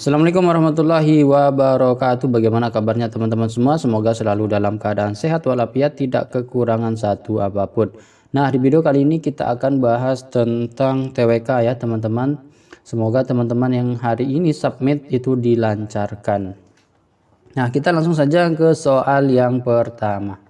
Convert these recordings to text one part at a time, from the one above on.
Assalamualaikum warahmatullahi wabarakatuh. Bagaimana kabarnya teman-teman semua? Semoga selalu dalam keadaan sehat walafiat, tidak kekurangan satu apapun. Nah, di video kali ini kita akan bahas tentang TWK ya teman-teman. Semoga teman-teman yang hari ini submit itu dilancarkan. Nah, kita langsung saja ke soal yang pertama.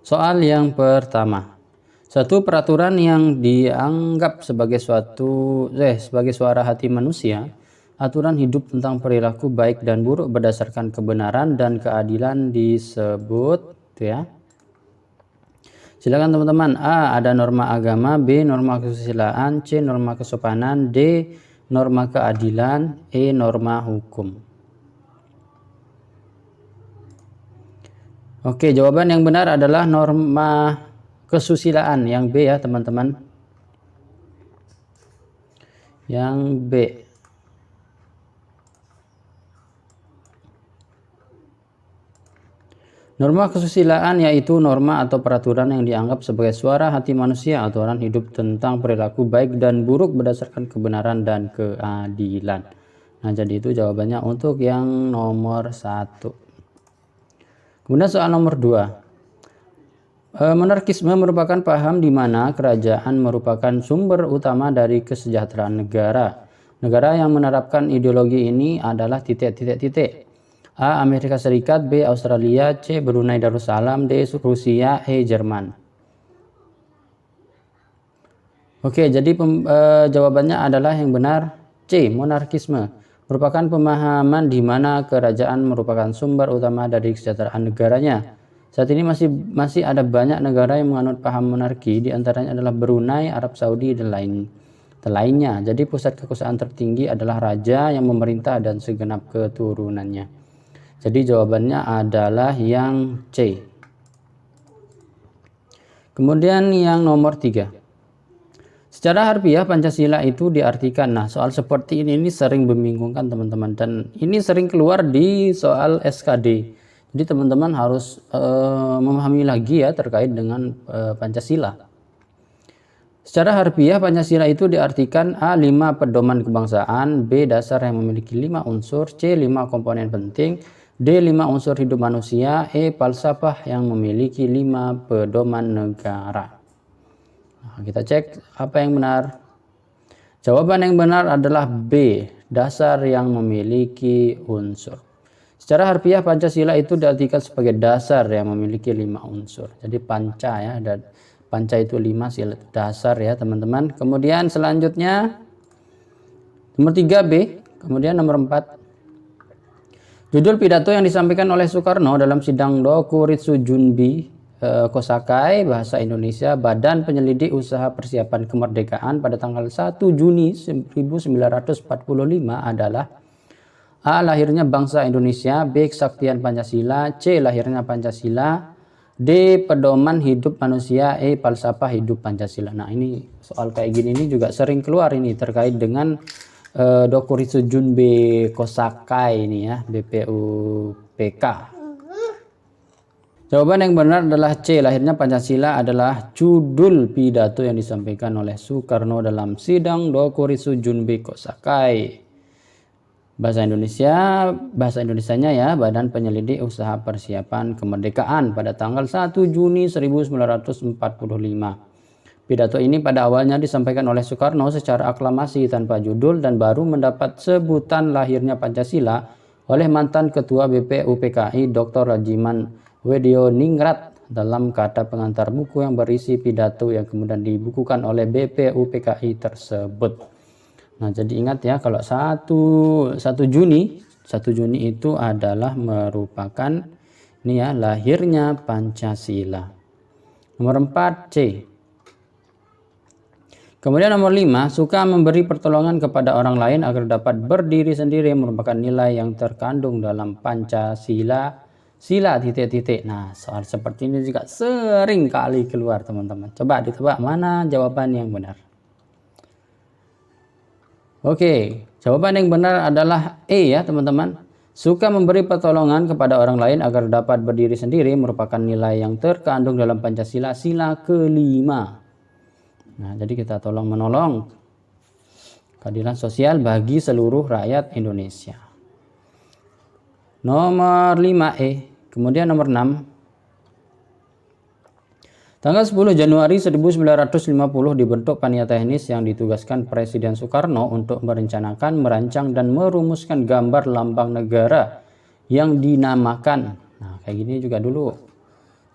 Soal yang pertama. Suatu peraturan yang dianggap sebagai sebagai suara hati manusia, aturan hidup tentang perilaku baik dan buruk berdasarkan kebenaran dan keadilan disebut ya. Silakan teman-teman. A. Ada norma agama, B. Norma kesusilaan, C. Norma kesopanan, D. Norma keadilan, E. Norma hukum. Oke, jawaban yang benar adalah norma kesusilaan yang B ya teman-teman. Yang B. Norma kesusilaan yaitu norma atau peraturan yang dianggap sebagai suara hati manusia, aturan hidup tentang perilaku baik dan buruk berdasarkan kebenaran dan keadilan. Nah, jadi itu jawabannya untuk yang nomor 1. Kemudian soal nomor 2. Monarkisme merupakan paham di mana kerajaan merupakan sumber utama dari kesejahteraan negara. Negara yang menerapkan ideologi ini adalah titik. A. Amerika Serikat, B. Australia, C. Brunei Darussalam, D. Rusia, E. Jerman. Oke, jadi jawabannya adalah yang benar C. Monarkisme merupakan pemahaman di mana kerajaan merupakan sumber utama dari kesejahteraan negaranya. Saat ini masih ada banyak negara yang menganut paham monarki, diantaranya adalah Brunei, Arab Saudi, dan lainnya. Jadi pusat kekuasaan tertinggi adalah raja yang memerintah dan segenap keturunannya. Jadi jawabannya adalah yang C. Kemudian yang nomor 3. Secara harfiah Pancasila itu diartikan. Nah, soal seperti ini sering membingungkan teman-teman, dan ini sering keluar di soal SKD. Jadi teman-teman harus memahami lagi ya terkait dengan Pancasila. Secara harfiah Pancasila itu diartikan A. 5 pedoman kebangsaan, B. dasar yang memiliki 5 unsur, C. 5 komponen penting, D. 5 unsur hidup manusia, E. falsafah yang memiliki 5 pedoman negara. Nah, kita cek apa yang benar. Jawaban yang benar adalah B. Dasar yang memiliki unsur. Secara harfiah Pancasila itu diartikan sebagai dasar yang memiliki 5 unsur. Jadi panca ya, dan panca itu 5, sila dasar ya teman-teman. Kemudian selanjutnya nomor 3B, kemudian nomor 4. Judul pidato yang disampaikan oleh Soekarno dalam sidang Dokuritsu Junbi Kosakai Bahasa Indonesia Badan Penyelidik Usaha Persiapan Kemerdekaan pada tanggal 1 Juni 1945 adalah A. Lahirnya bangsa Indonesia, B. Kesaktian Pancasila, C. Lahirnya Pancasila, D. Pedoman hidup manusia, E. Falsafah hidup Pancasila. Nah, ini soal kayak gini ini juga sering keluar ini terkait dengan Dokuritsu Junbi Kosakai ini ya, BPUPK. Jawaban yang benar adalah C. Lahirnya Pancasila adalah judul pidato yang disampaikan oleh Soekarno dalam sidang Dokuritsu Junbi Kosakai. Bahasa Indonesianya ya, Badan Penyelidik Usaha Persiapan Kemerdekaan pada tanggal 1 Juni 1945. Pidato ini pada awalnya disampaikan oleh Soekarno secara aklamasi tanpa judul dan baru mendapat sebutan lahirnya Pancasila oleh mantan Ketua BPUPKI Dr. Rajiman Wedioningrat dalam kata pengantar buku yang berisi pidato yang kemudian dibukukan oleh BPUPKI tersebut. Nah, jadi ingat ya, kalau 1 Juni itu adalah merupakan ini ya, lahirnya Pancasila. Nomor 4 C. Kemudian nomor 5, suka memberi pertolongan kepada orang lain agar dapat berdiri sendiri merupakan nilai yang terkandung dalam Pancasila. Nah, soal seperti ini juga sering kali keluar teman-teman. Coba ditebak mana jawaban yang benar. Oke, jawaban yang benar adalah E ya teman-teman. Suka memberi pertolongan kepada orang lain agar dapat berdiri sendiri merupakan nilai yang terkandung dalam Pancasila sila kelima. Nah, jadi kita tolong menolong Keadilan sosial bagi seluruh rakyat Indonesia. Nomor 5E. Kemudian nomor 6. Tanggal 10 Januari 1950 dibentuk panitia teknis yang ditugaskan Presiden Soekarno untuk merencanakan, merancang, dan merumuskan gambar lambang negara yang dinamakan. Nah, kayak gini juga dulu.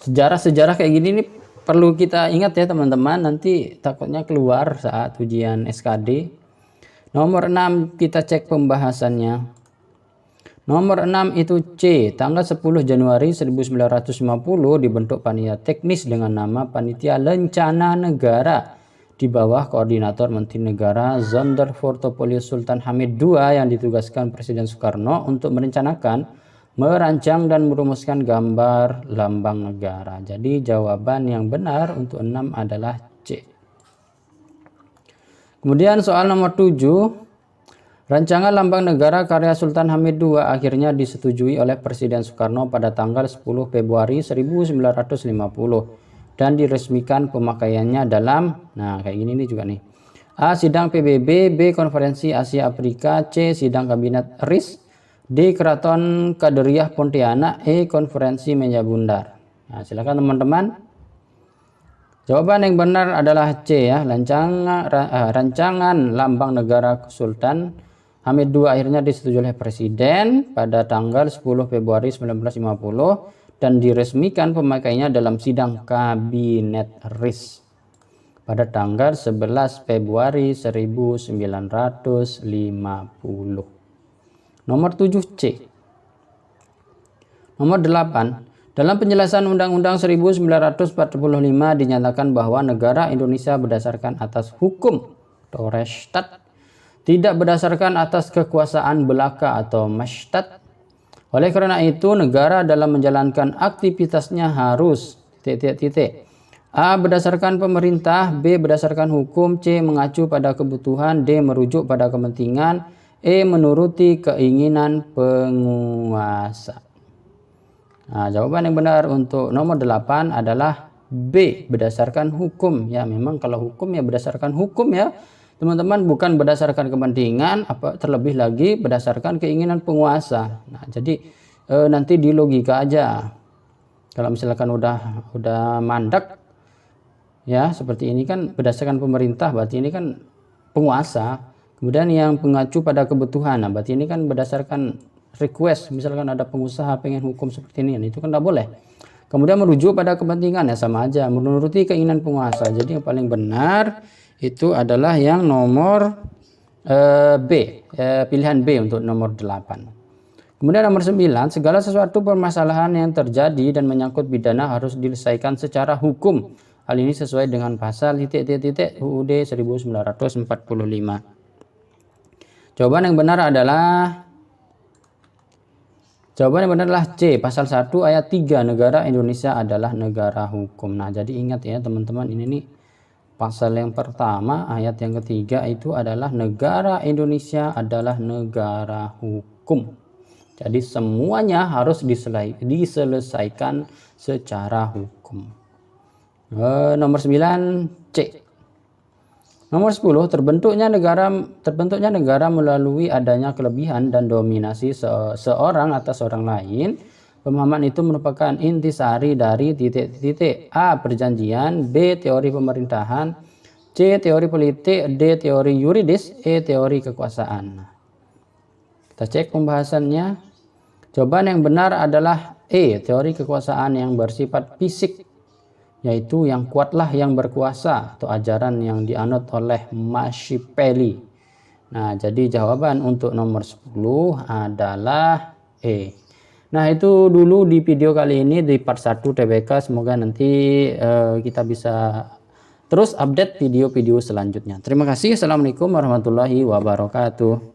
Sejarah-sejarah kayak gini nih perlu kita ingat ya teman-teman, nanti takutnya keluar saat ujian SKD. Nomor 6 kita cek pembahasannya. Nomor 6 itu C. Tanggal 10 Januari 1950 dibentuk panitia teknis dengan nama Panitia Lencana Negara di bawah koordinator Menteri Negara Zondervoortfolio Sultan Hamid II yang ditugaskan Presiden Soekarno untuk merencanakan, merancang, dan merumuskan gambar lambang negara. Jadi jawaban yang benar untuk 6 adalah C. Kemudian soal nomor 7. Rancangan Lambang Negara karya Sultan Hamid II akhirnya disetujui oleh Presiden Soekarno pada tanggal 10 Februari 1950 dan diresmikan pemakaiannya dalam, nah kayak gini nih juga nih. A. Sidang PBB, B. Konferensi Asia Afrika, C. Sidang Kabinet RIS, D. Keraton Kadiriah Pontianak, E. Konferensi Meja Bundar. Nah, silakan teman-teman. Jawaban yang benar adalah C ya. Rancangan Lambang Negara Sultan Hamid II akhirnya disetujui oleh Presiden pada tanggal 10 Februari 1950 dan diresmikan pemakaiannya dalam sidang Kabinet RIS pada tanggal 11 Februari 1950. Nomor 7C. Nomor 8. Dalam penjelasan Undang-Undang 1945 dinyatakan bahwa negara Indonesia berdasarkan atas hukum atau Rechtsstaat, tidak berdasarkan atas kekuasaan belaka atau Machtstaat. Oleh karena itu, negara dalam menjalankan aktivitasnya harus A. Berdasarkan pemerintah, B. Berdasarkan hukum, C. Mengacu pada kebutuhan, D. Merujuk pada kepentingan, E. Menuruti keinginan penguasa. Nah, jawaban yang benar untuk nomor 8 adalah B. Berdasarkan hukum. Ya, memang kalau hukum ya berdasarkan hukum ya. Teman-teman, bukan berdasarkan kepentingan, terlebih lagi berdasarkan keinginan penguasa. Nah, jadi nanti di logika aja. Kalau misalkan udah mandak ya seperti ini kan berdasarkan pemerintah, berarti ini kan penguasa. Kemudian yang mengacu pada kebutuhan, nah berarti ini kan berdasarkan request. Misalkan ada pengusaha pengen hukum seperti ini, itu kan tidak boleh. Kemudian merujuk pada kepentingan ya sama aja, menuruti keinginan penguasa. Jadi yang paling benar itu adalah yang nomor B, pilihan B untuk nomor 8. Kemudian nomor 9, segala sesuatu permasalahan yang terjadi dan menyangkut pidana harus diselesaikan secara hukum. Hal ini sesuai dengan pasal UUD 1945. Jawaban yang benar adalah C, pasal 1 ayat 3, negara Indonesia adalah negara hukum. Nah, jadi ingat ya teman-teman, ini nih pasal yang pertama ayat yang ketiga itu adalah negara Indonesia adalah negara hukum. Jadi semuanya harus diselesaikan secara hukum. Nomor 9 C. Nomor 10, terbentuknya negara melalui adanya kelebihan dan dominasi seorang atas orang lain. Pemahaman itu merupakan intisari dari A. Perjanjian, B. Teori pemerintahan, C. Teori politik, D. Teori yuridis, E. Teori kekuasaan. Kita cek pembahasannya. Jawaban yang benar adalah E. Teori kekuasaan yang bersifat fisik, yaitu yang kuatlah yang berkuasa, atau ajaran yang dianut oleh Machiavelli. Nah, jadi jawaban untuk nomor 10 adalah E. Nah, itu dulu di video kali ini di part 1 TBK. Semoga nanti kita bisa terus update video-video selanjutnya. Terima kasih. Assalamualaikum warahmatullahi wabarakatuh.